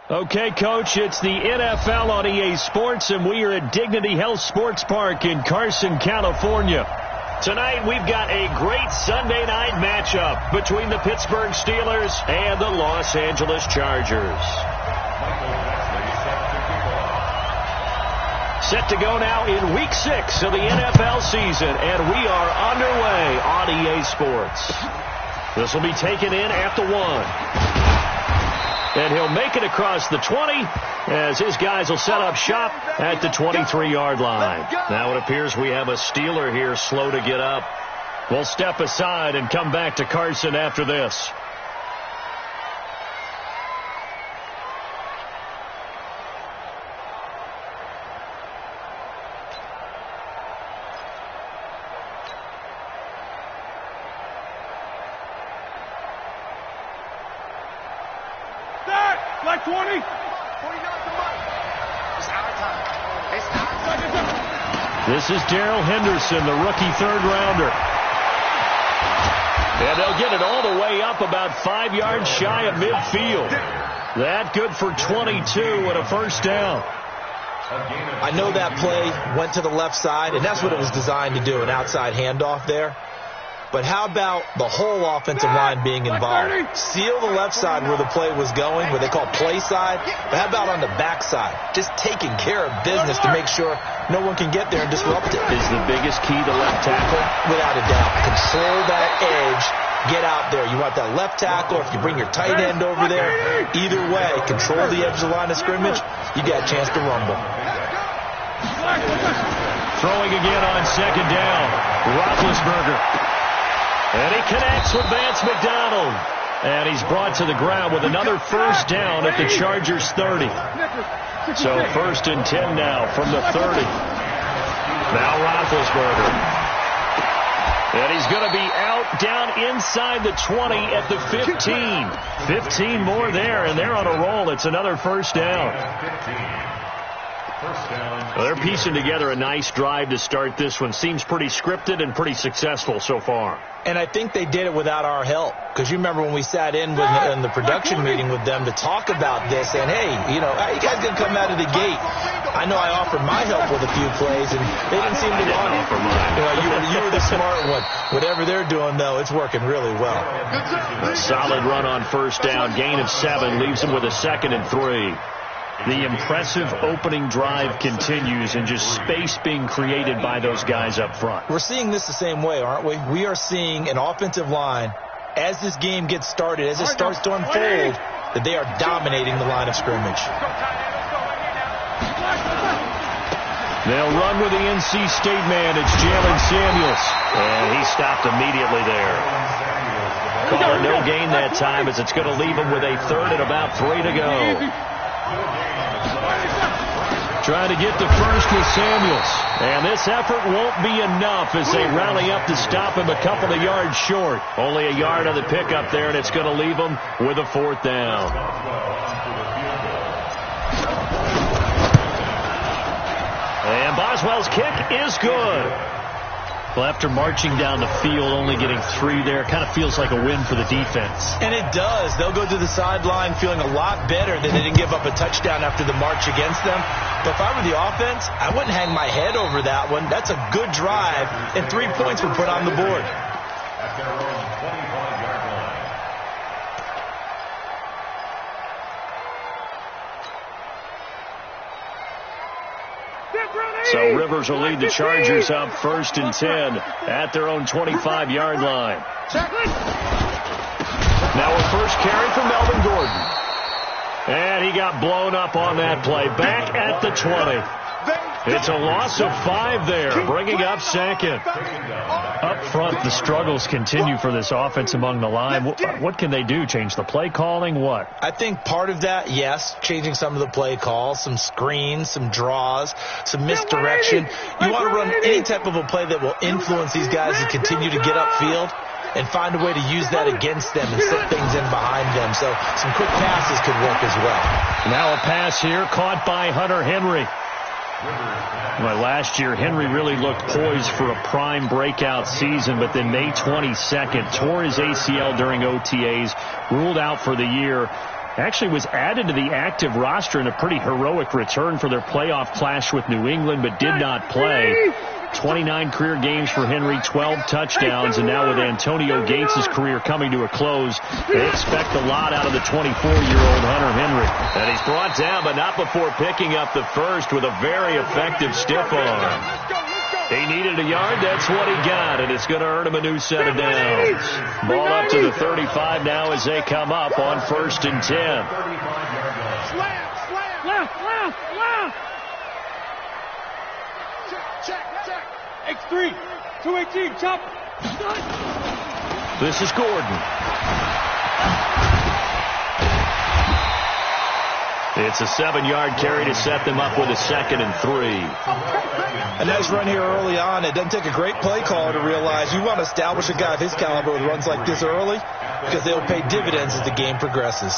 Okay, Coach, it's the NFL on EA Sports, and we are at Dignity Health Sports Park in Carson, California. Tonight, we've got a great Sunday night matchup between the Pittsburgh Steelers and the Los Angeles Chargers. Set to go now in Week 6 of the NFL season, and we are underway on EA Sports. This will be taken in at the 1. And he'll make it across the 20 as his guys will set up shop at the 23-yard line. Now it appears we have a Steeler here slow to get up. We'll step aside and come back to Carson after this. Like 20. 20 yards It's our time. It's our time. This is Darrell Henderson, the rookie third-rounder. And they'll get it all the way up about 5 yards shy of midfield. That good for 22 and a first down. I know that play went to the left side, and that's what it was designed to do, an outside handoff there. But how about the whole offensive line being involved? Seal the left side where the play was going, what they call play side. But how about on the back side? Just taking care of business to make sure no one can get there and disrupt it. Is the biggest key the left tackle? Without a doubt. Control that edge. Get out there. You want that left tackle. If you bring your tight end over there, either way, control the edge of the line of scrimmage, you got a chance to rumble. Throwing again on second down. Roethlisberger. And he connects with Vance McDonald. And he's brought to the ground with another first down at the Chargers' 30. So 1st and 10 now from the 30. Now Roethlisberger. And he's going to be out down inside the 20 at the 15. 15 more there, and they're on a roll. It's another first down. Well, they're piecing together a nice drive to start this one. Seems pretty scripted and pretty successful so far. And I think they did it without our help. Because you remember when we sat in the production meeting with them to talk about this, and hey, you know, how you guys going to come out of the gate? I know I offered my help with a few plays, and they didn't seem to want it. You were the smart one. Whatever they're doing, though, it's working really well. A solid run on first down. Gain of 7 leaves them with a 2nd and 3. The impressive opening drive continues, and just space being created by those guys up front. We're seeing this the same way, aren't we? We are seeing an offensive line, as this game gets started, as it starts to unfold, that they are dominating the line of scrimmage. They'll run with the NC State man. It's Jalen Samuels. And he stopped immediately there. Call a no gain that time, as it's going to leave him with a 3rd and about 3 to go. Trying to get the first with Samuels. And this effort won't be enough as they rally up to stop him a couple of yards short. Only a yard on the pickup there, and it's going to leave him with a 4th down. And Boswell's kick is good. Well, after marching down the field, only getting 3 there, kind of feels like a win for the defense. And it does. They'll go to the sideline feeling a lot better that they didn't give up a touchdown after the march against them. But if I were the offense, I wouldn't hang my head over that one. That's a good drive, and 3 points were put on the board. So Rivers will lead the Chargers up 1st and 10 at their own 25-yard line. Now a first carry for Melvin Gordon. And he got blown up on that play. Back at the 20. It's a loss of 5 there, bringing up 2nd. Up front, the struggles continue for this offense among the line. What can they do? Change the play calling? What? I think part of that, yes, changing some of the play calls, some screens, some draws, some misdirection. You want to run any type of a play that will influence these guys to continue to get upfield and find a way to use that against them and set things in behind them. So some quick passes could work as well. Now a pass here caught by Hunter Henry. Well, last year, Henry really looked poised for a prime breakout season, but then May 22nd, tore his ACL during OTAs, ruled out for the year. Actually was added to the active roster in a pretty heroic return for their playoff clash with New England, but did not play. 29 career games for Henry, 12 touchdowns, and now with Antonio Gates' career coming to a close, they expect a lot out of the 24-year-old Hunter Henry. And he's brought down, but not before picking up the first with a very effective stiff arm. He needed a yard, that's what he got, and it's going to earn him a new set of downs. Ball up to the 35 now as they come up on 1st and 10. Left. Check. X3, 218, chop. This is Gordon. It's a 7-yard carry to set them up with a 2nd and 3. A nice run here early on. It doesn't take a great play caller to realize you want to establish a guy of his caliber with runs like this early because they'll pay dividends as the game progresses.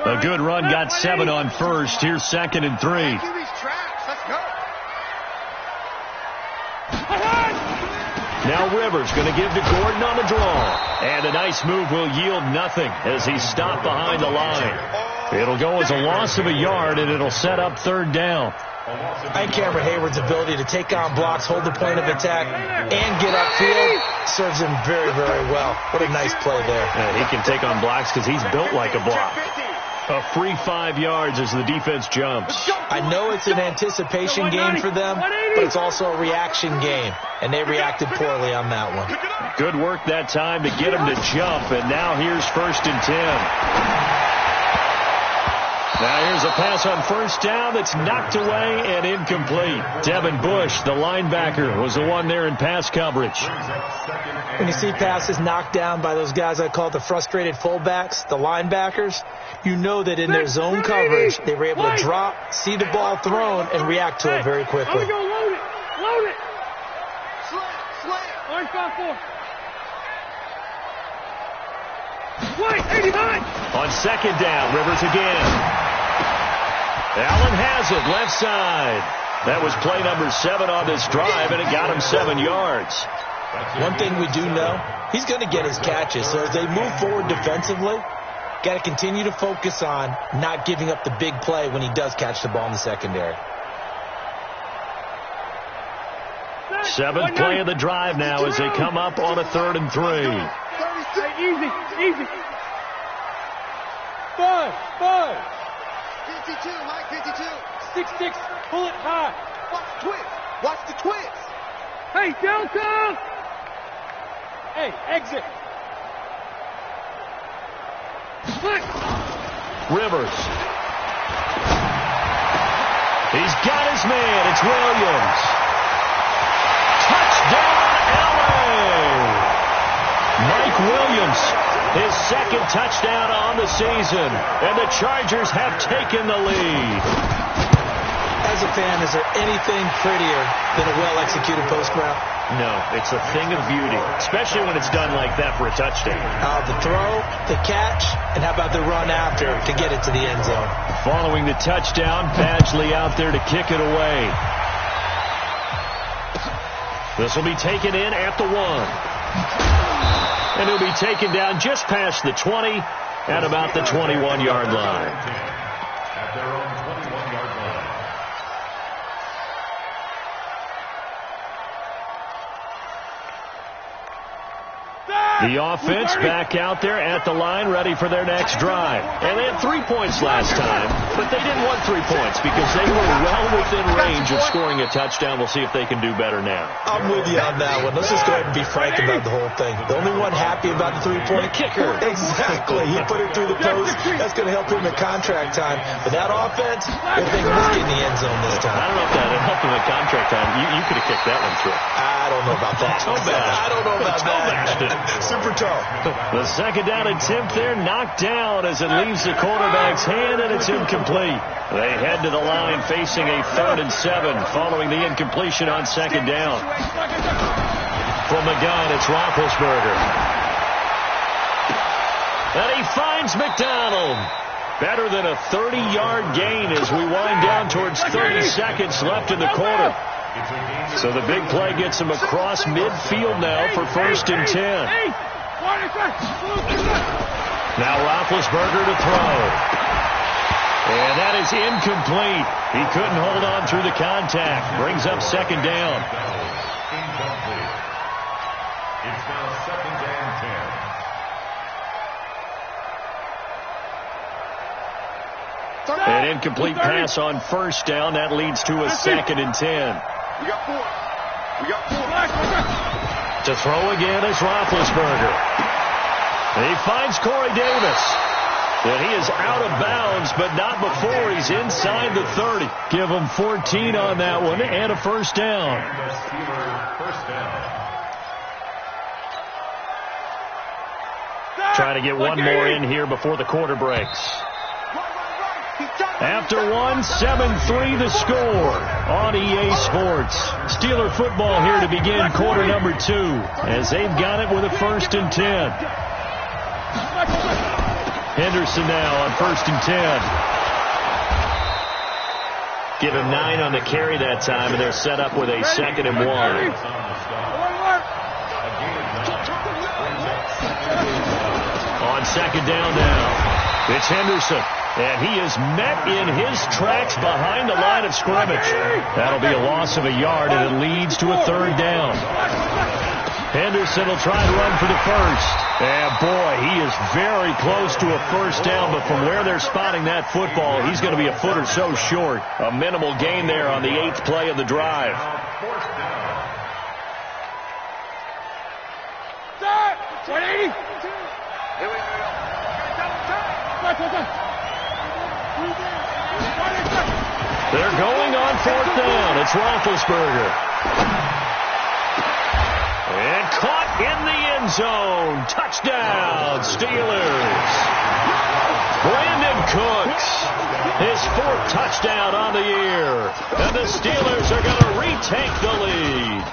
A good run, got 7 on first. Here's 2nd and 3. Now Rivers going to give to Gordon on the draw. And a nice move will yield nothing as he's stopped behind the line. It'll go as a loss of a yard, and it'll set up 3rd down. And Cameron Hayward's ability to take on blocks, hold the point of attack, and get upfield serves him very, very well. What a nice play there. Yeah, he can take on blocks because he's built like a block. A free 5 yards as the defense jumps. I know it's an anticipation game for them, but it's also a reaction game, and they reacted poorly on that one. Good work that time to get him to jump, and now here's 1st and 10. Now here's a pass on 1st down that's knocked away and incomplete. Devin Bush, the linebacker, was the one there in pass coverage. When you see passes knocked down by those guys I call the frustrated fullbacks, the linebackers, you know that in their zone coverage, they were able to drop, see the ball thrown, and react to it very quickly. Load it. Slam. Orange 5-4. White, 89. On 2nd down, Rivers again. Allen has it, left side. That was play number 7 on this drive, and it got him 7 yards. One thing we do know, he's going to get his catches. So as they move forward defensively, got to continue to focus on not giving up the big play when he does catch the ball in the secondary. 7th play of the drive now as they come up on a 3rd and 3. Easy. 5. 52, Mike, 52. 6, pull it high. Watch the twist. Hey, Delta! Hey, exit. Flick. Rivers. He's got his man. It's Williams. Touchdown, LA! Mike Williams, his 2nd touchdown on the season, and the Chargers have taken the lead. As a fan, is there anything prettier than a well-executed post route? No, it's a thing of beauty, especially when it's done like that for a touchdown. The throw, the catch, and how about the run after to get it to the end zone? Following the touchdown, Badgley out there to kick it away. This will be taken in at the 1. And he'll be taken down just past the 20 at about the 21-yard line. At their own 21-yard line. The offense back out there at the line, ready for their next drive. And they had 3 points last time, but they didn't want 3 points because they were well within range of scoring a touchdown. We'll see if they can do better now. I'm with you on that one. Let's just go ahead and be frank about the whole thing. The only one happy about the 3-point kicker. Exactly. He put it through the post. That's going to help him at contract time. But that offense, they're thinking, let's get in the end zone this time. I don't know if that helped him at contract time. You could have kicked that one through. I don't know about that. I don't know about that. Super tough. The 2nd down attempt there knocked down as it leaves the quarterback's hand, and it's incomplete. They head to the line facing a 3rd and 7 following the incompletion on 2nd down. From the gun, it's Roethlisberger. And he finds McDonald. Better than a 30-yard gain as we wind down towards 30 seconds left in the quarter. So the big play gets him across midfield now for 1st and 10. Now Roethlisberger to throw. And that is incomplete. He couldn't hold on through the contact. Brings up 2nd down. Incomplete. It's now 2nd and 10. An incomplete pass on 1st down. That leads to a 2nd and 10. We got 4. We got 4. To throw again is Roethlisberger. He finds Corey Davis. And he is out of bounds, but not before he's inside the 30. Give him 14 on that one and a 1st down. And the Steelers' 1st down. Trying to get one more in here before the quarter breaks. After one, 7-3 the score on EA Sports. Steeler football here to begin quarter number 2 as they've got it with a 1st and 10. Henderson now on 1st and 10. Give him 9 on the carry that time, and they're set up with a 2nd and 1. On 2nd down now, it's Henderson. And he is met in his tracks behind the line of scrimmage. That'll be a loss of a yard, and it leads to a 3rd down. Henderson will try to run for the 1st. And, boy, he is very close to a 1st down, but from where they're spotting that football, he's going to be a foot or so short. A minimal gain there on the 8th play of the drive. Start! 180! They're going on 4th down. It's Roethlisberger. And caught in the end zone. Touchdown, Steelers. Brandon Cooks, his 4th touchdown on the year. And the Steelers are going to retake the lead.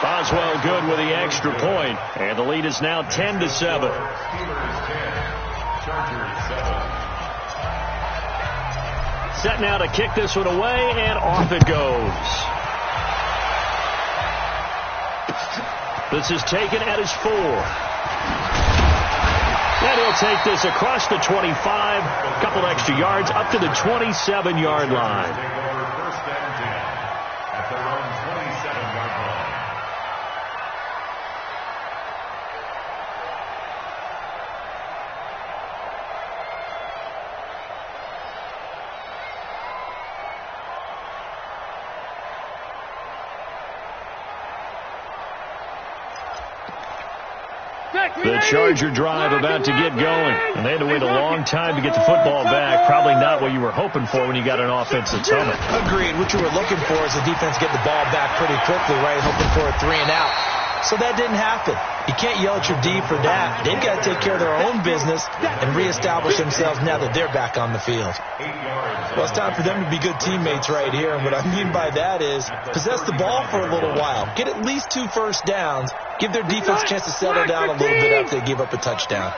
Boswell good with the extra point. And the lead is now 10-7. Steelers 10, Chargers 7. Set now to kick this one away, and off it goes. This is taken at his 4. And he'll take this across the 25, a couple extra yards, up to the 27-yard line. Take over 1st and 10 at their own 27-yard line. The Charger drive about to get going. And they had to wait a long time to get the football back. Probably not what you were hoping for when you got an offensive tunnel. Agreed. What you were looking for is the defense get the ball back pretty quickly, right? Hoping for a 3 and out. So that didn't happen. You can't yell at your D for that. They've got to take care of their own business and reestablish themselves now that they're back on the field. Well, it's time for them to be good teammates right here. And what I mean by that is possess the ball for a little while. Get at least 2 first downs. Give their defense a chance to settle down a little bit after they give up a touchdown.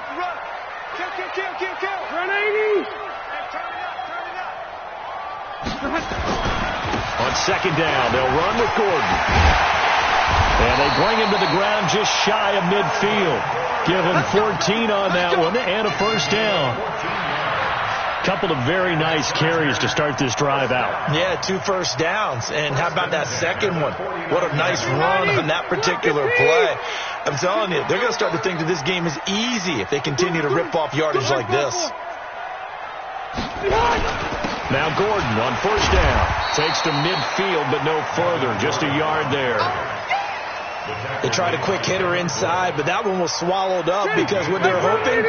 Run 80! On 2nd down, they'll run with Gordon. And they bring him to the ground just shy of midfield. Give him 14 on that one and a 1st down. Couple of very nice carries to start this drive out. Yeah, 2 first downs. And how about that second one? What a nice run on that particular play. I'm telling you, they're going to start to think that this game is easy if they continue to rip off yardage like this. Now Gordon on 1st down. Takes to midfield, but no further. Just a yard there. They tried a quick hitter inside, but that one was swallowed up because what they're hoping,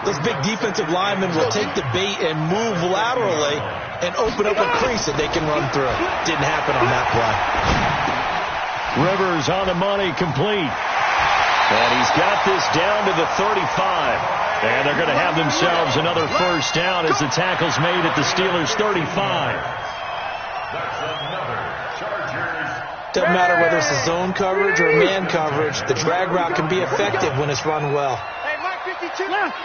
those big defensive linemen will take the bait and move laterally and open up a crease that they can run through. Didn't happen on that play. Rivers on the money, complete. And he's got this down to the 35. And they're going to have themselves another 1st down as the tackle's made at the Steelers' 35. That's another Chargers. Doesn't matter whether it's a zone coverage or man coverage, the drag route can be effective when it's run well. Hey, Mike 52. Left.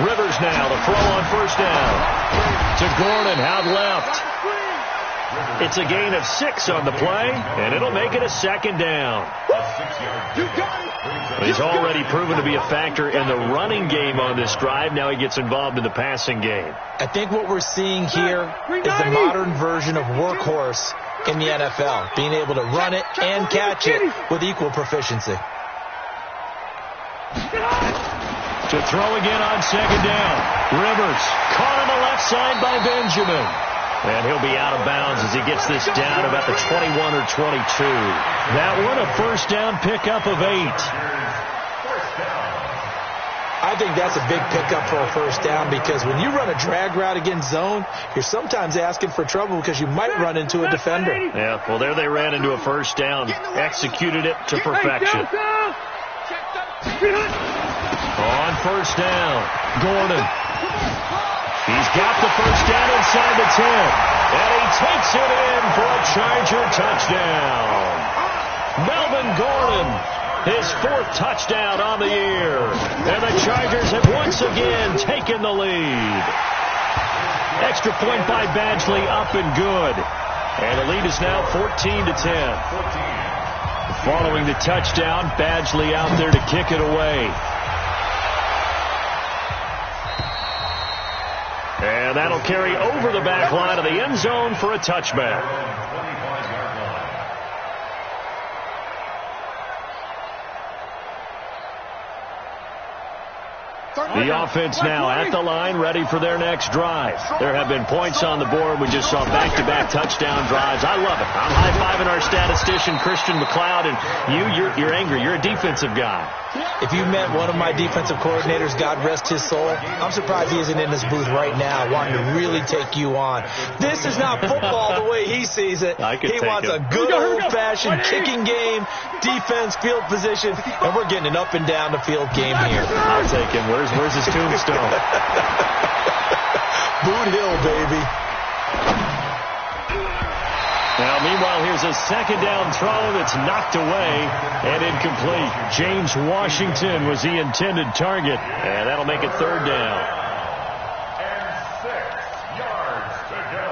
Rivers now, the throw on 1st down. To Gordon, out left. It's a gain of 6 on the play, and it'll make it a second down. He's already proven to be a factor in the running game on this drive. Now he gets involved in the passing game. I think what we're seeing here is the modern version of workhorse in the NFL, being able to run it and catch it with equal proficiency. To throw again on second down. Rivers caught on the left side by Benjamin. And he'll be out of bounds as he gets this down about the 21 or 22. That one a first down pickup of 8. I think that's a big pickup for a first down because when you run a drag route against zone, you're sometimes asking for trouble because you might run into a defender. Yeah, well, there they ran into a first down. Executed it to perfection. On first down, Gordon. He's got the first down inside the 10. And he takes it in for a Charger touchdown. Melvin Gordon, his 4th touchdown on the year. And the Chargers have once again taken the lead. Extra point by Badgley up and good. And the lead is now 14-10. Following the touchdown, Badgley out there to kick it away. And that'll carry over the back line of the end zone for a touchback. The offense now at the line, ready for their next drive. There have been points on the board. We just saw back-to-back touchdown drives. I love it. I'm high-fiving our statistician, Christian McLeod, and you're angry. You're a defensive guy. If you met one of my defensive coordinators, God rest his soul, I'm surprised he isn't in this booth right now wanting to really take you on. This is not football the way he sees it. He wants a good old-fashioned kicking game, defense, field position, and we're getting an up and down the field game here. I'll take him. Where's his tombstone? Boot Hill, baby. Now, meanwhile, here's a second down throw that's knocked away and incomplete. James Washington was the intended target, and that'll make it third down. And 6 yards to go.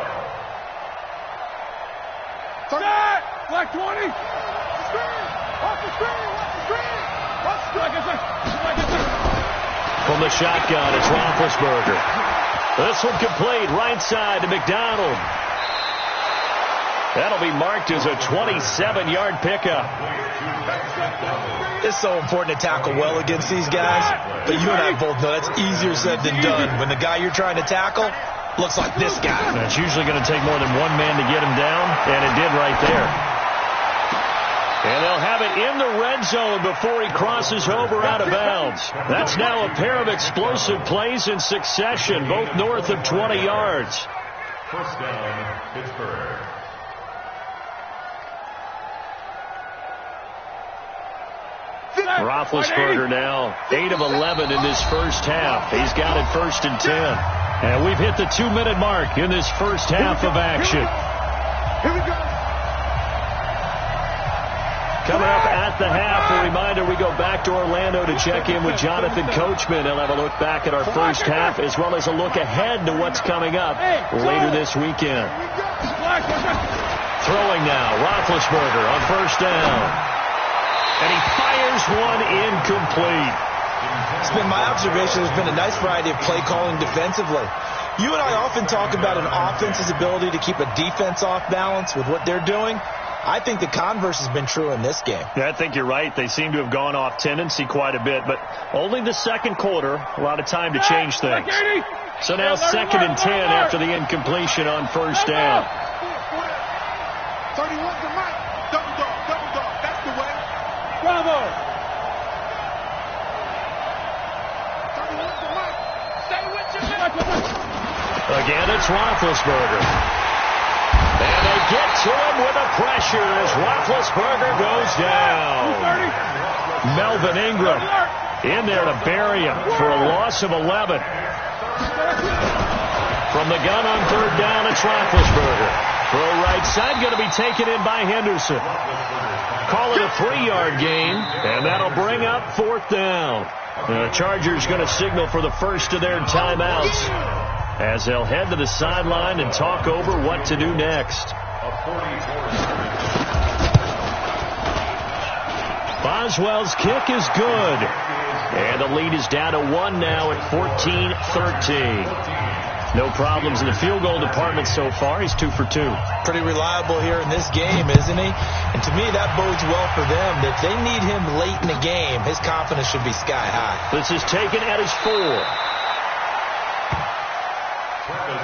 Set! Black 20! Off the screen! From the shotgun, it's Roethlisberger. This one complete, right side to McDonald. That'll be marked as a 27-yard pickup. It's so important to tackle well against these guys, but you and I both know that's easier said than done. When the guy you're trying to tackle looks like this guy. It's usually going to take more than one man to get him down, and it did right there. And they'll have it in the red zone before he crosses over out of bounds. That's now a pair of explosive plays in succession, both north of 20 yards. First down, Pittsburgh. Roethlisberger now 8 of 11 in this first half. He's got it 1st and 10. And we've hit the 2-minute mark in this first half of action. Here we go. Coming up at the half, a reminder, we go back to Orlando to check in with Jonathan Coachman. He'll have a look back at our first half as well as a look ahead to what's coming up later this weekend. Throwing now, Roethlisberger on first down. And he fires one incomplete. It's been my observation there's been a nice variety of play calling defensively. You and I often talk about an offense's ability to keep a defense off balance with what they're doing. I think the converse has been true in this game. Yeah, I think you're right. They seem to have gone off tendency quite a bit, but only the second quarter, a lot of time to change things. So now 2nd and 10 after the incompletion on first down. 31 to Mike. Double dog. That's the way. Bravo! 31 to Mike. Stay with your man. Again, it's Roethlisberger. And they get to him with a pressure as Roethlisberger goes down. Melvin Ingram in there to bury him for a loss of 11. From the gun on third down, it's Roethlisberger. Throw right side, going to be taken in by Henderson. Call it a 3-yard gain, and that'll bring up 4th down. The Chargers going to signal for the first of their timeouts. as they'll head to the sideline and talk over what to do next. Boswell's kick is good. And the lead is down to 1 now at 14-13. No problems in the field goal department so far. He's 2 for 2. Pretty reliable here in this game, isn't he? And to me, that bodes well for them. If they need him late in the game, his confidence should be sky high. This is taken at his 4.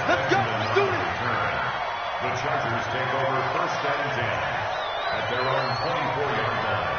Let's go, student. The Chargers take over 1st and 10 at their own 24-yard line.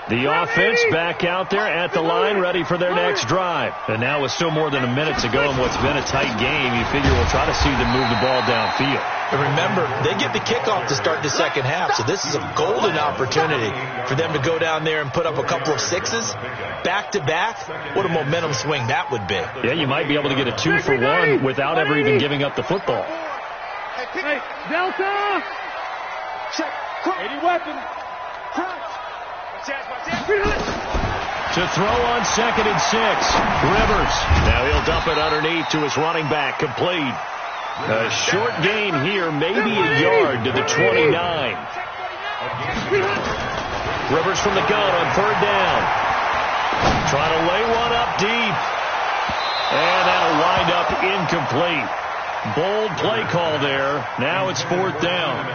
The offense back out there at the line, ready for their next drive. And now with still more than a minute to go in what's been a tight game, you figure we'll try to see them move the ball downfield. And remember, they get the kickoff to start the second half, so this is a golden opportunity for them to go down there and put up a couple of sixes back-to-back. What a momentum swing that would be. Yeah, you might be able to get a 2 for 1 without ever even giving up the football. Hey, Delta! Check. 80 weapon. Crouch. To throw on 2nd and 6. Rivers. Now he'll dump it underneath to his running back. Complete. A short gain here, maybe a yard to the 29. Rivers from the gun on 3rd down. Trying to lay one up deep. And that'll wind up incomplete. Bold play call there. Now it's 4th down.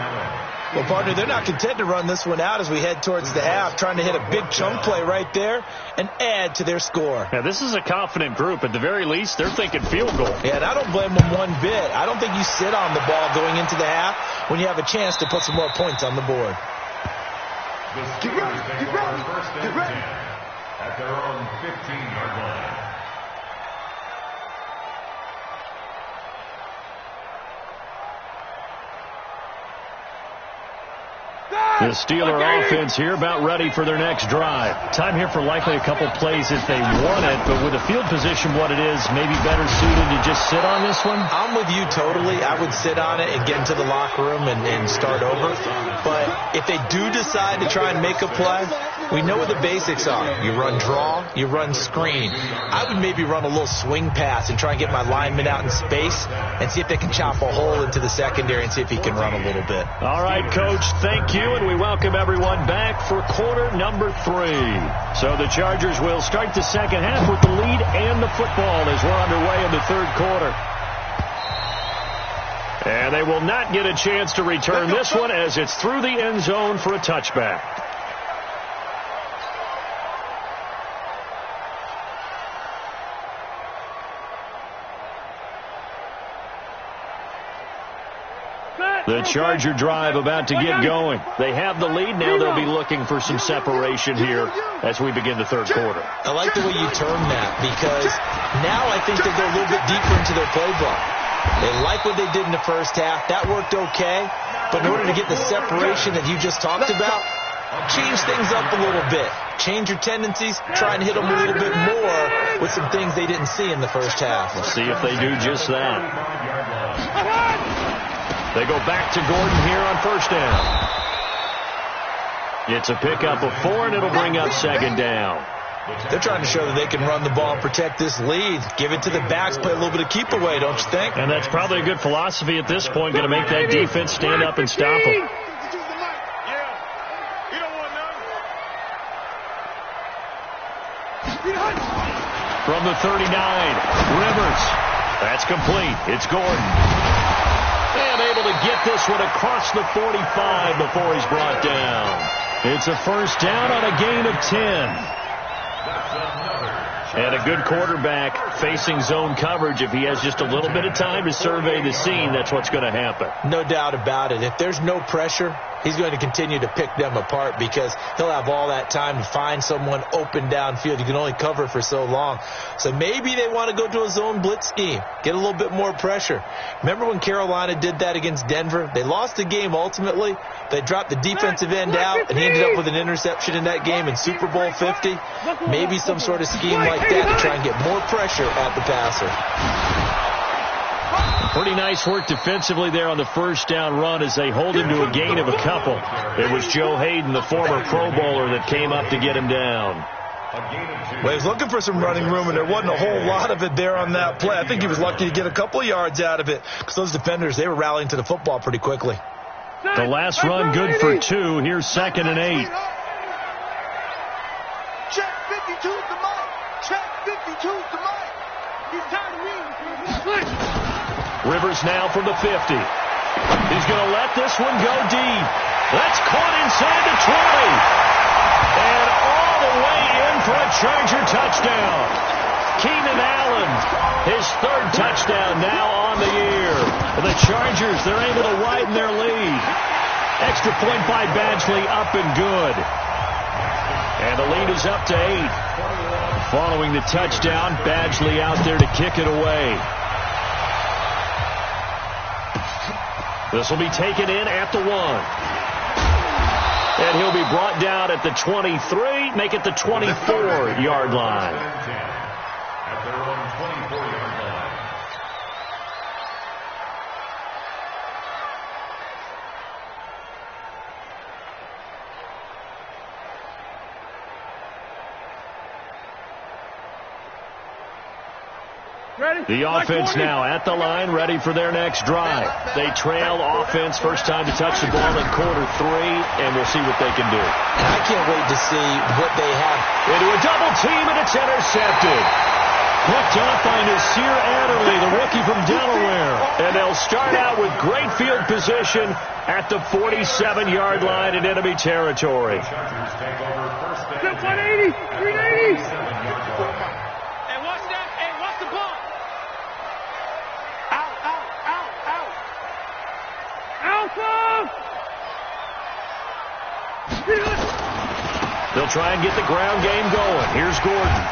Well, partner, they're not content to run this one out as we head towards the half, trying to hit a big chunk play right there and add to their score. Now, this is a confident group. At the very least, they're thinking field goal. Yeah, and I don't blame them one bit. I don't think you sit on the ball going into the half when you have a chance to put some more points on the board. Get ready, get ready, get ready. At their own 15-yard line. The Steeler offense here about ready for their next drive. Time here for likely a couple plays if they want it, but with the field position what it is, maybe better suited to just sit on this one? I'm with you totally. I would sit on it and get into the locker room and start over. But if they do decide to try and make a play, we know what the basics are. You run draw, you run screen. I would maybe run a little swing pass and try and get my lineman out in space and see if they can chop a hole into the secondary and see if he can run a little bit. All right, Coach, thank you, and we welcome everyone back for quarter number 3. So the Chargers will start the second half with the lead and the football as we're underway in the 3rd quarter. And they will not get a chance to return this one as it's through the end zone for a touchback. The Charger drive about to get going. They have the lead. Now they'll be looking for some separation here as we begin the 3rd quarter. I like the way you term that because now I think they go a little bit deeper into their playbook. They like what they did in the first half. That worked okay. But in order to get the separation that you just talked about, change things up a little bit. Change your tendencies. Try and hit them a little bit more with some things they didn't see in the first half. We'll see if they do just that. They go back to Gordon here on 1st down. It's a pickup of 4, and it'll bring up 2nd down. They're trying to show that they can run the ball and protect this lead. Give it to the backs, play a little bit of keep away, don't you think? And that's probably a good philosophy at this point, going to make that defense stand up and stop them. From the 39, Rivers. That's complete. It's Gordon. And able to get this one across the 45 before he's brought down. It's a 1st down on a gain of 10. And a good quarterback facing zone coverage. If he has just a little bit of time to survey the scene, that's what's going to happen. No doubt about it. If there's no pressure, he's going to continue to pick them apart because he'll have all that time to find someone open downfield. You can only cover for so long. So maybe they want to go to a zone blitz scheme, get a little bit more pressure. Remember when Carolina did that against Denver? They lost the game ultimately. They dropped the defensive end out, and he ended up with an interception in that game in Super Bowl 50. Maybe some sort of scheme like that to try and get more pressure at the passer. Pretty nice work defensively there on the first down run as they hold him to a gain of a couple. It was Joe Hayden, the former Pro Bowler, that came up to get him down. Well, he was looking for some running room, and there wasn't a whole lot of it there on that play. I think he was lucky to get a couple of yards out of it because those defenders, they were rallying to the football pretty quickly. The last run good for 2. Here's 2nd and 8. Check 52 to Mike. Check 52 to Mike. He's tired of me. Rivers now from the 50. He's going to let this one go deep. That's caught inside the 20. And all the way in for a Charger touchdown. Keenan Allen, his 3rd touchdown now on the year. The Chargers, they're able to widen their lead. Extra point by Badgley, up and good. And the lead is up to 8. Following the touchdown, Badgley out there to kick it away. This will be taken in at the 1. And he'll be brought down at the 23, make it the 24-yard line. At their own 24-yard line. The offense now at the line, ready for their next drive. They trail offense, first time to touch the ball in quarter 3, and we'll see what they can do. And I can't wait to see what they have. Into a double team, and it's intercepted. Picked off by Nasir Adderley, the rookie from Delaware. And they'll start out with great field position at the 47-yard line in enemy territory. Chargers take over first and 180, 380. 7-yard line. Hey, watch that. Hey, watch the ball. Out, out, out, out. Alpha! They'll try and get the ground game going. Here's Gordon.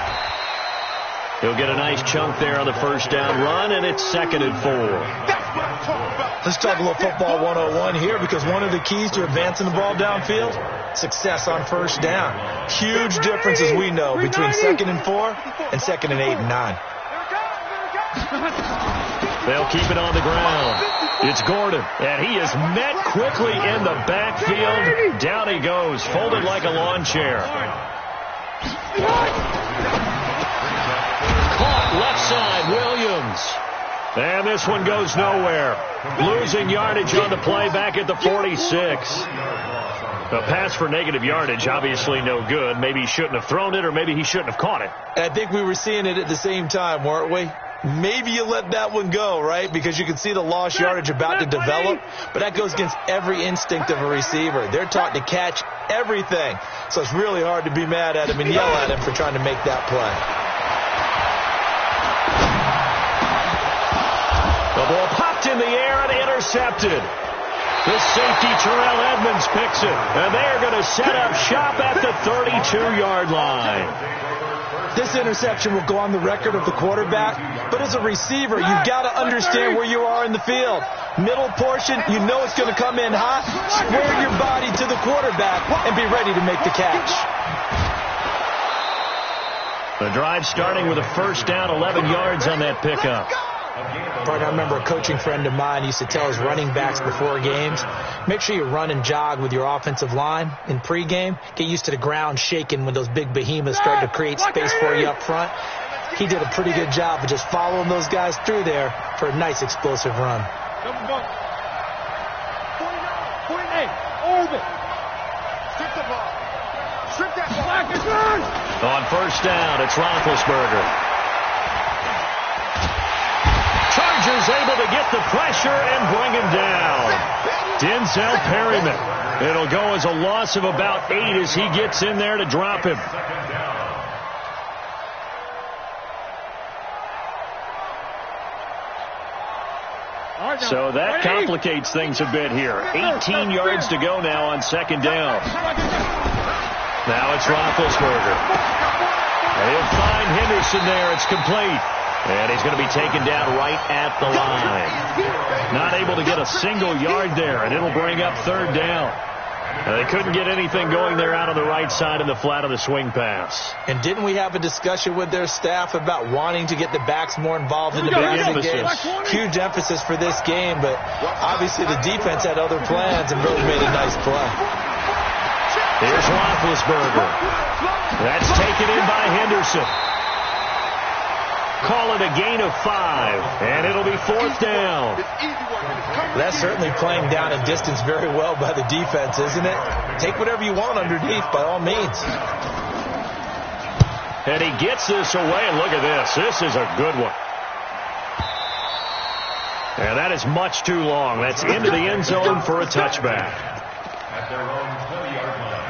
He'll get a nice chunk there on the first down run, and it's 2nd and 4. That's what I'm talking about. Let's talk a little football 101 here, because one of the keys to advancing the ball downfield, success on first down. Huge difference, as we know, between 2nd and 4 and 2nd and 8 and 9. They'll keep it on the ground. It's Gordon, and he is met quickly in the backfield. Down he goes, folded like a lawn chair. Caught left side, Williams. And this one goes nowhere. Losing yardage on the play back at the 46. A pass for negative yardage, obviously no good. Maybe he shouldn't have thrown it, or maybe he shouldn't have caught it. And I think we were seeing it at the same time, weren't we? Maybe you let that one go, right? Because you can see the lost yardage about to develop. But that goes against every instinct of a receiver. They're taught to catch everything. So it's really hard to be mad at him and yell at him for trying to make that play. The ball popped in the air and intercepted. The safety, Terrell Edmonds, picks it. And they're going to set up shop at the 32-yard line. This interception will go on the record of the quarterback, but as a receiver, you've got to understand where you are in the field. Middle portion, you know it's going to come in hot. Square your body to the quarterback and be ready to make the catch. The drive starting with a first down, 11 yards on that pickup. I remember a coaching friend of mine used to tell his running backs before games, make sure you run and jog with your offensive line in pregame. Get used to the ground shaking when those big behemoths start to create space for you up front. He did a pretty good job of just following those guys through there for a nice explosive run. 49, over. Strip the ball. Strip that ball. On first down, it's Roethlisberger. Chargers able to get the pressure and bring him down. Denzel Perryman. It'll go as a loss of about 8 as he gets in there to drop him. So that complicates things a bit here. 18 yards to go now on second down. Now it's Roethlisberger. He'll find Henderson there. It's complete. And he's going to be taken down right at the line. Not able to get a single yard there, and it'll bring up third down. They couldn't get anything going there out on the right side in the flat of the swing pass. And didn't we have a discussion with their staff about wanting to get the backs more involved in the passing game? Huge emphasis for this game, but obviously the defense had other plans and really made a nice play. Here's Roethlisberger. That's taken in by Henderson. Call it a gain of 5, and it'll be 4th down. That's certainly playing down a distance very well by the defense, isn't it? Take whatever you want underneath, by all means. And he gets this away, and look at this. This is a good one. And that is much too long. That's into the end zone for a touchback. At their own 20-yard line.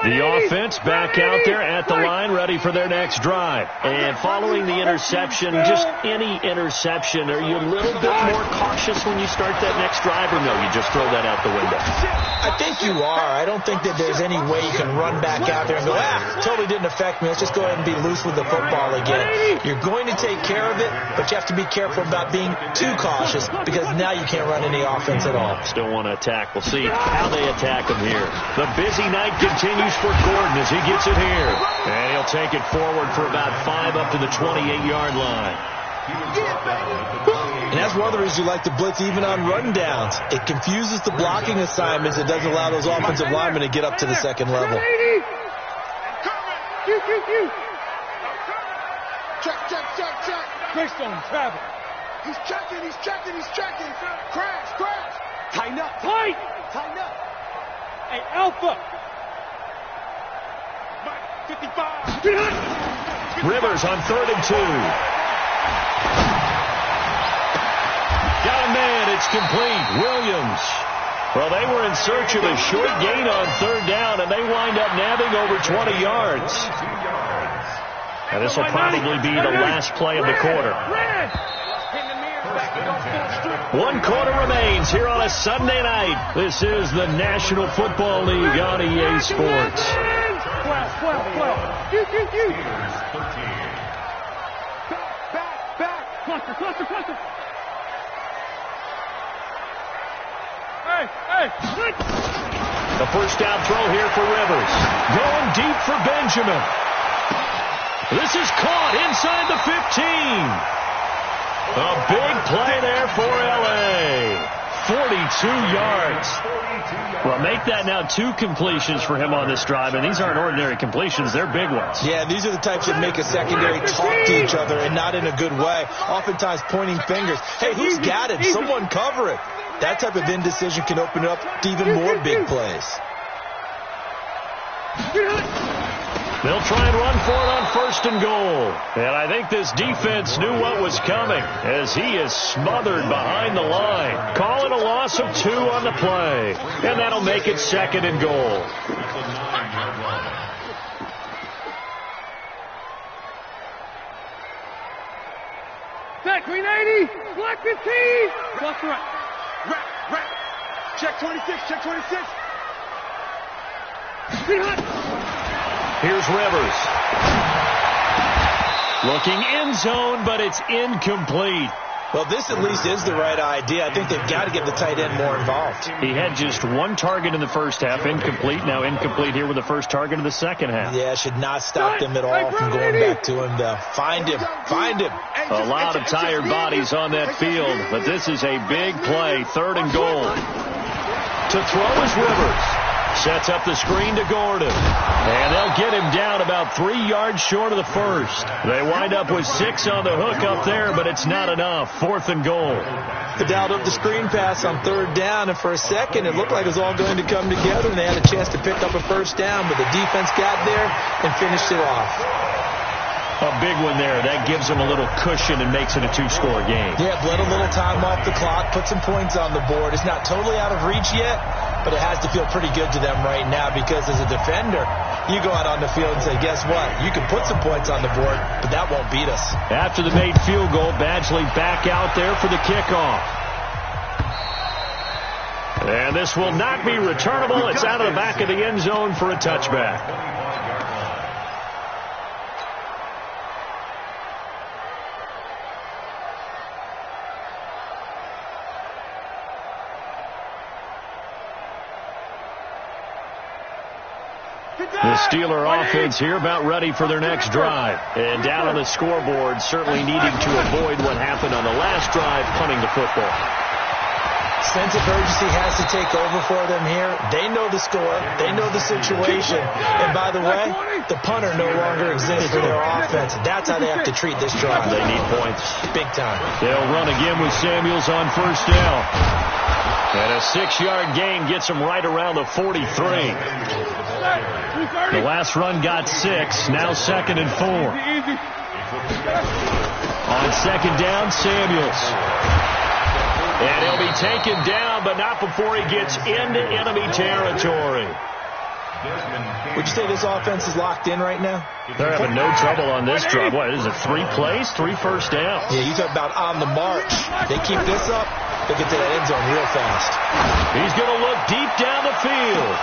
The offense back out there at the line, ready for their next drive. And following the interception, just any interception, are you a little bit more cautious when you start that next drive, or no, you just throw that out the window? I think you are. I don't think that there's any way you can run back out there and go, totally didn't affect me. Let's just go ahead and be loose with the football again. You're going to take care of it, but you have to be careful about being too cautious because now you can't run any offense at all. Still want to attack. We'll see how they attack him here. The busy night continues for Gordon as he gets it here. And he'll take it forward for about 5 up to the 28-yard line. And that's one of the reasons you like to blitz even on rundowns. It confuses the blocking assignments. It doesn't allow those offensive linemen to get up to the second level. Check. Based on travel. He's checking. Crash. Tighten up. Tight. Tighten up. Hey, Alpha. 55. Rivers on 3rd and 2. Got a man. It's complete. Williams. Well, they were in search of a short gain on 3rd down, and they wind up nabbing over 20 yards. And this will probably be the last play of the quarter. 1 quarter remains here on a Sunday night. This is the National Football League on EA Sports. 12. Back. Cluster. Hey. The first down throw here for Rivers. Going deep for Benjamin. This is caught inside the 15. A big play there for L.A. 42 yards. Well, make that now 2 completions for him on this drive, and these aren't ordinary completions. They're big ones. Yeah, these are the types that make a secondary talk to each other and not in a good way, oftentimes pointing fingers. Hey, who's got it? Someone cover it. That type of indecision can open up to even more big plays. They'll try and run for it on 1st and goal. And I think this defense knew what was coming as he is smothered behind the line. Call it a loss of 2 on the play. And that'll make it 2nd and goal. Back, 380. Block 15. Block right. Right. Check 26. Here's Rivers. Looking end zone, but it's incomplete. Well, this at least is the right idea. I think they've got to get the tight end more involved. He had just 1 target in the first half, incomplete. Now incomplete here with the first target of the second half. Yeah, should not stop them at all from going back to him, though. Find him. A lot of tired bodies on that field, but this is a big play, 3rd and goal. To throw is Rivers. Sets up the screen to Gordon. And they'll get him down about 3 yards short of the first. They wind up with 6 on the hook up there, but it's not enough. 4th and goal. They dialed up the screen pass on 3rd down, and for a second it looked like it was all going to come together, and they had a chance to pick up a 1st down, but the defense got there and finished it off. A big one there. That gives them a little cushion and makes it a 2-score game. Yeah, bled a little time off the clock, put some points on the board. It's not totally out of reach yet, but it has to feel pretty good to them right now because as a defender, you go out on the field and say, guess what? You can put some points on the board, but that won't beat us. After the made field goal, Badgley back out there for the kickoff. And this will not be returnable. It's out of the back of the end zone for a touchback. The Steeler offense here about ready for their next drive. And down on the scoreboard, certainly needing to avoid what happened on the last drive, punting the football. Sense of urgency has to take over for them here. They know the score. They know the situation. And by the way, the punter no longer exists for their offense. That's how they have to treat this drive. They need points. Big time. They'll run again with Samuels on first down. And a 6-yard gain gets them right around the 43. The last run got 6. Now 2nd and 4. On 2nd down, Samuels. And he'll be taken down, but not before he gets into enemy territory. Would you say this offense is locked in right now? They're having no trouble on this drive. What is it, 3 plays, 3 first downs? Yeah, you talk about on the march. They keep this up, they get to that end zone real fast. He's going to look deep down the field.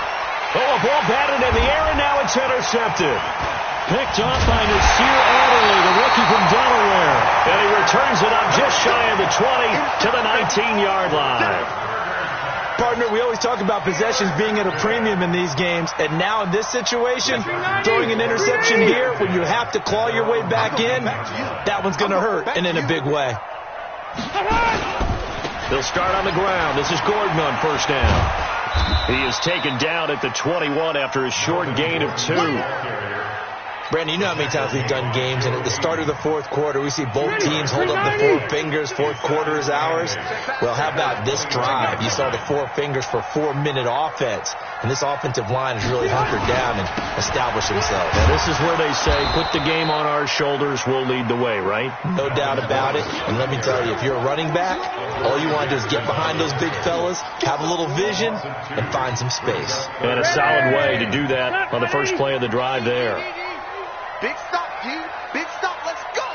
Oh, a ball batted in the air, and now it's intercepted. Picked off by Nasir Adderley, the rookie from Delaware. And he returns it up just shy of the 20 to the 19-yard line. Partner, we always talk about possessions being at a premium in these games. And now in this situation, throwing an interception here when you have to claw your way back in, that one's going to hurt, and in a big way. They'll start on the ground. This is Gordon on first down. He is taken down at the 21 after a short gain of 2. Brandon, you know how many times we've done games, and at the start of the fourth quarter, we see both teams hold up the 4 fingers, fourth quarter is ours. Well, how about this drive? You saw the 4 fingers for 4-minute offense, and this offensive line has really hunkered down and established themselves. Now, this is where they say, put the game on our shoulders, we'll lead the way, right? No doubt about it, and let me tell you, if you're a running back, all you want to do is get behind those big fellas, have a little vision, and find some space. And a solid way to do that on the first play of the drive there. Big stop, G. Big stop. Let's go.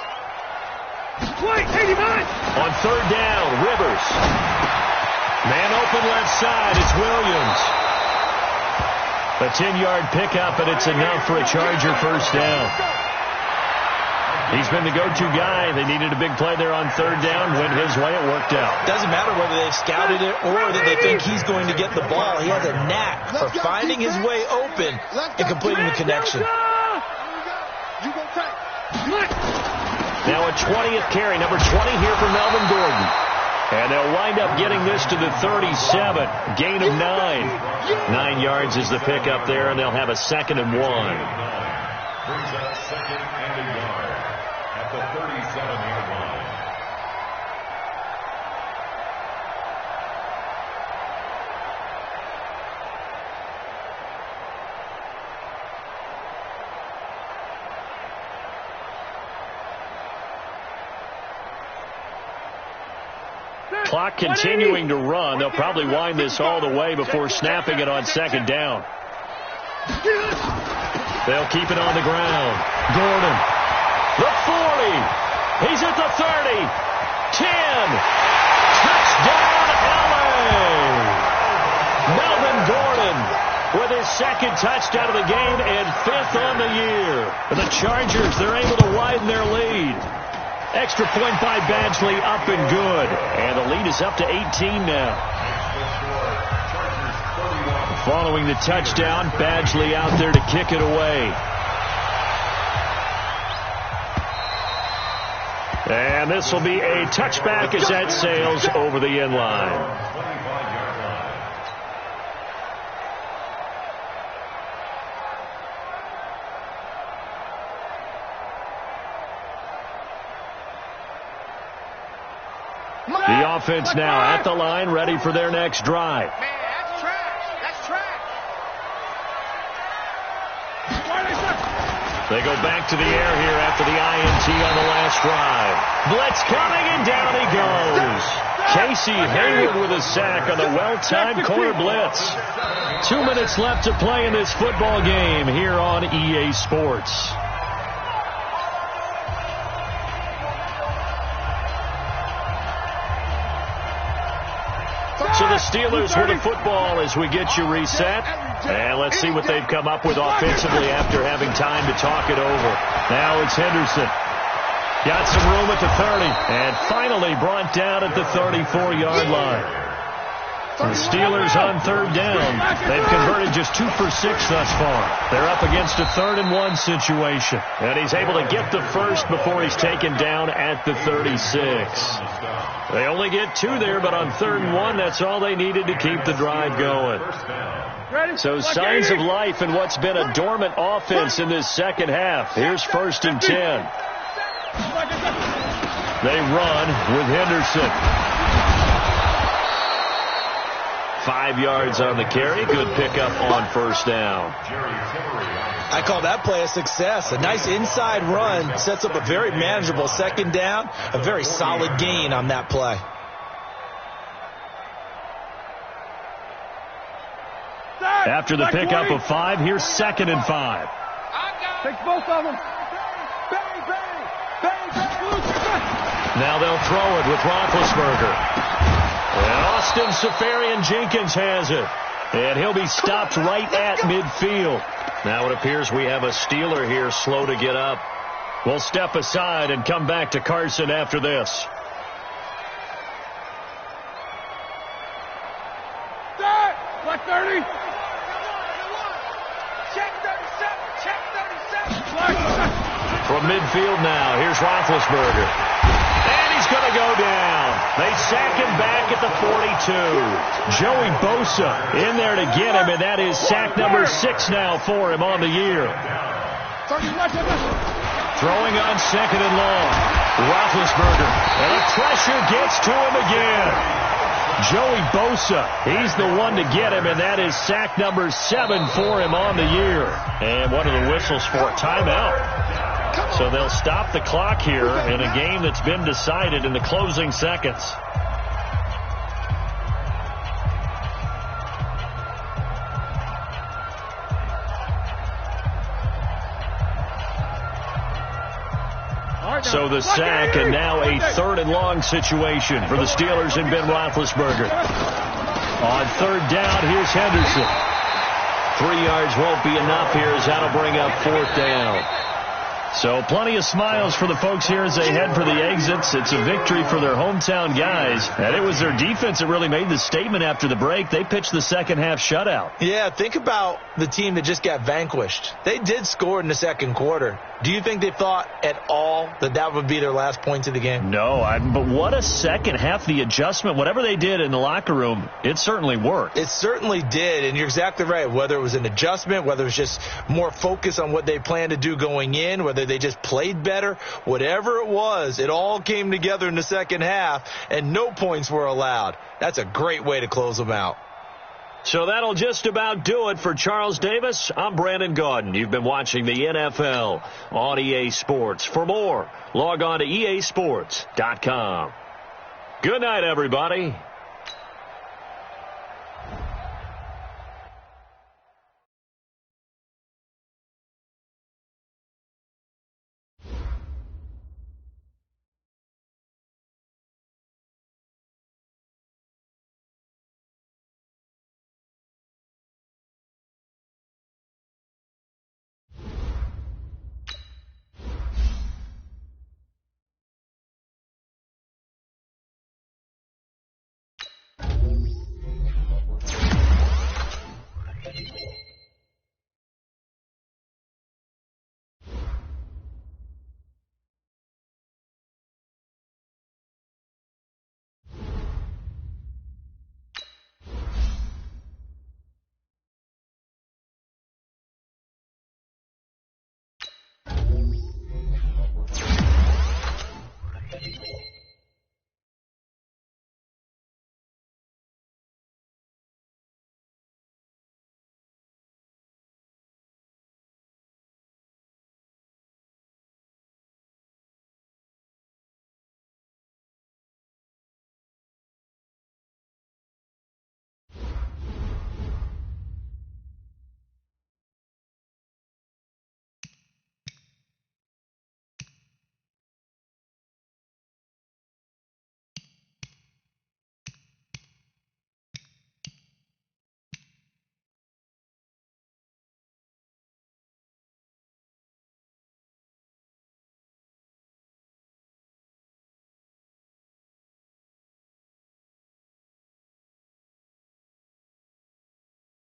Wait, 89. On third down, Rivers. Man open left side. It's Williams. A 10-yard pickup, and it's enough for a Charger first down. He's been the go-to guy. They needed a big play there on third down. Went his way. It worked out. Doesn't matter whether they've scouted it or that they think he's going to get the ball. He has a knack for finding his way open and completing the connection. Now a 20th carry, number 20 here for Melvin Gordon. And they'll wind up getting this to the 37. Gain of 9. 9 yards is the pickup there, and they'll have a 2nd and 1. Brings up 2nd and a yard at the 37-yard line. Clock continuing to run. They'll probably wind this all the way before snapping it on 2nd down. They'll keep it on the ground. Gordon. The 40. He's at the 30. 10. Touchdown, LA. Melvin Gordon with his 2nd touchdown of the game and 5th on the year. And the Chargers, they're able to widen their lead. Extra point by Badgley, up and good. And the lead is up to 18 now. Following the touchdown, Badgley out there to kick it away. And this will be a touchback as that sails over the end line. The offense now at the line, ready for their next drive. Man, that's trash. That's trash. They go back to the air here after the INT on the last drive. Blitz coming, and down he goes. Casey Hayward with a sack on the well-timed corner blitz. 2 minutes left to play in this football game here on EA Sports. So the Steelers with the football as we get you reset. And let's see what they've come up with offensively after having time to talk it over. Now it's Henderson. Got some room at the 30. And finally brought down at the 34-yard line. The Steelers on third down. They've converted just 2 for 6 thus far. They're up against a 3rd-and-1 situation. And he's able to get the first before he's taken down at the 36. They only get 2 there, but on 3rd and 1, that's all they needed to keep the drive going. So signs of life in what's been a dormant offense in this second half. Here's 1st and 10. They run with Henderson. 5 yards on the carry. Good pickup on 1st down. I call that play a success. A nice inside run sets up a very manageable 2nd down. A very solid gain on that play. After the pickup of 5, here's 2nd and 5. Take both of them. Now they'll throw it with Roethlisberger. And Austin Seferian-Jenkins has it. And he'll be stopped right at midfield. Now it appears we have a Steeler here slow to get up. We'll step aside and come back to Carson after this. Black 30. Check 37. Check 37. From midfield now, here's Roethlisberger. And he's going to go down. They sack him back at the 42. Joey Bosa in there to get him, and that is sack number 6 now for him on the year. Throwing on 2nd and long. Roethlisberger. And the pressure gets to him again. Joey Bosa, he's the one to get him, and that is sack number 7 for him on the year. And one of the whistles for a timeout. So they'll stop the clock here in a game that's been decided in the closing seconds. So the sack, and now a 3rd and long situation for the Steelers and Ben Roethlisberger. On 3rd down, here's Henderson. 3 yards won't be enough here as that'll bring up 4th down. So plenty of smiles for the folks here as they head for the exits. It's a victory for their hometown guys. And it was their defense that really made the statement after the break. They pitched the second half shutout. Yeah, think about the team that just got vanquished. They did score in the 2nd quarter. Do you think they thought at all that that would be their last point of the game? No, but what a second half. The adjustment, whatever they did in the locker room, it certainly worked. It certainly did, and you're exactly right. Whether it was an adjustment, whether it was just more focus on what they planned to do going in, whether they just played better, whatever it was, it all came together in the second half, and no points were allowed. That's a great way to close them out. So that'll just about do it for Charles Davis. I'm Brandon Gaudin. You've been watching the NFL on EA Sports. For more, log on to easports.com. Good night, everybody.